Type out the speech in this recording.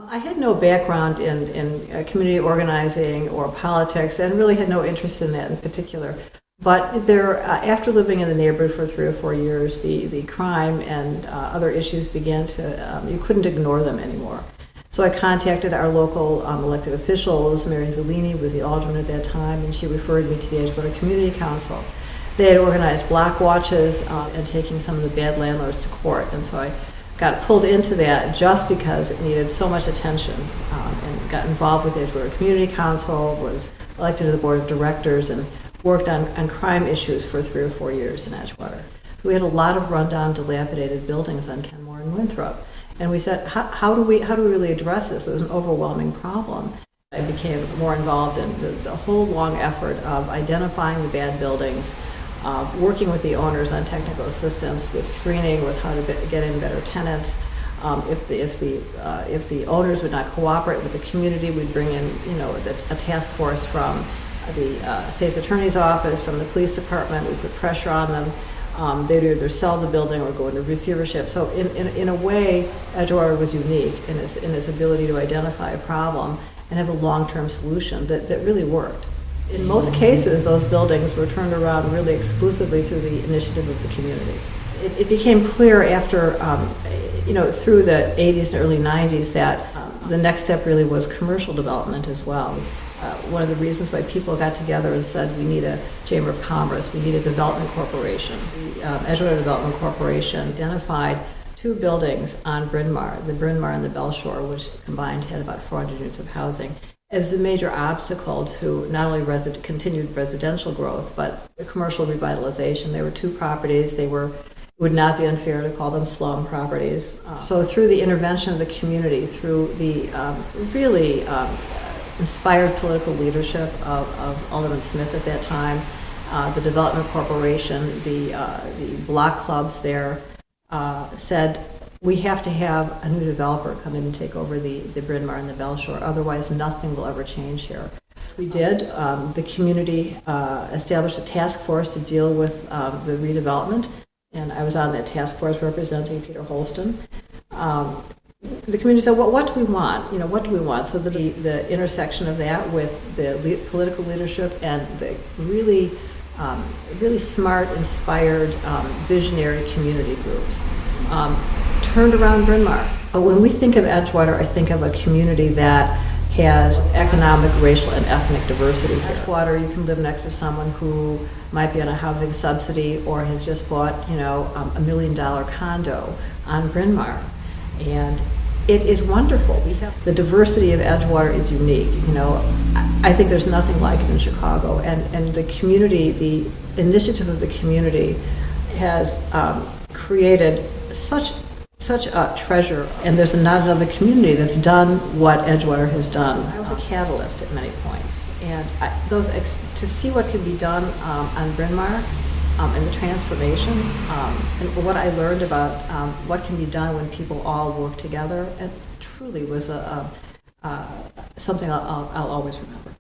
I had no background in community organizing or politics and really had no interest in that in particular. But there, after living in the neighborhood for 3 or 4 years, the crime and other issues began to, you couldn't ignore them anymore. So I contacted our local elected officials. Mary Vellini was the alderman at that time, and she referred me to the Edgewater Community Council. They had organized block watches and taking some of the bad landlords to court, and so I got pulled into that just because it needed so much attention, and got involved with the Edgewater Community Council, was elected to the board of directors, and worked on crime issues for 3 or 4 years in Edgewater. So we had a lot of rundown, dilapidated buildings on Kenmore and Winthrop. And we said, how do we really address this? It was an overwhelming problem. I became more involved in the whole long effort of identifying the bad buildings, working with the owners on technical assistance, with screening, with how to get in better tenants. If the owners would not cooperate with the community, we'd bring in a task force from the state's attorney's office, from the police department. We put pressure on them. They'd either sell the building or go into receivership. So in a way, Edgewater was unique in its ability to identify a problem and have a long-term solution that really worked. In most cases, those buildings were turned around really exclusively through the initiative of the community. It became clear after, through the 80s and early 90s that the next step really was commercial development as well. One of the reasons why people got together and said we need a Chamber of Commerce, we need a development corporation. The Edgewater Development Corporation identified 2 buildings on Bryn Mawr, the Bryn Mawr and the Bellshore, which combined had about 400 units of housing, as the major obstacle to not only continued residential growth, but the commercial revitalization. There were 2 properties. It would not be unfair to call them slum properties. So through the intervention of the community, through the really inspired political leadership of Alderman Smith at that time, the Development Corporation, the block clubs there said, we have to have a new developer come in and take over the Bryn Mawr and the Bellshore, otherwise nothing will ever change here. We did. The community established a task force to deal with the redevelopment, and I was on that task force representing Peter Holston. The community said, well, what do we want? What do we want? So the intersection of that with the political leadership and the really smart, inspired, visionary community groups turned around Bryn Mawr. But when we think of Edgewater, I think of a community that has economic, racial, and ethnic diversity here. Edgewater, you can live next to someone who might be on a housing subsidy or has just bought, a $1 million condo on Bryn Mawr. And it is wonderful. The diversity of Edgewater is unique. I think there's nothing like it in Chicago. And the community, the initiative of the community has created such a treasure. And there's not another community that's done what Edgewater has done. I was a catalyst at many points. And to see what can be done on Bryn Mawr, and the transformation, and what I learned about what can be done when people all work together, it truly was something I'll always remember.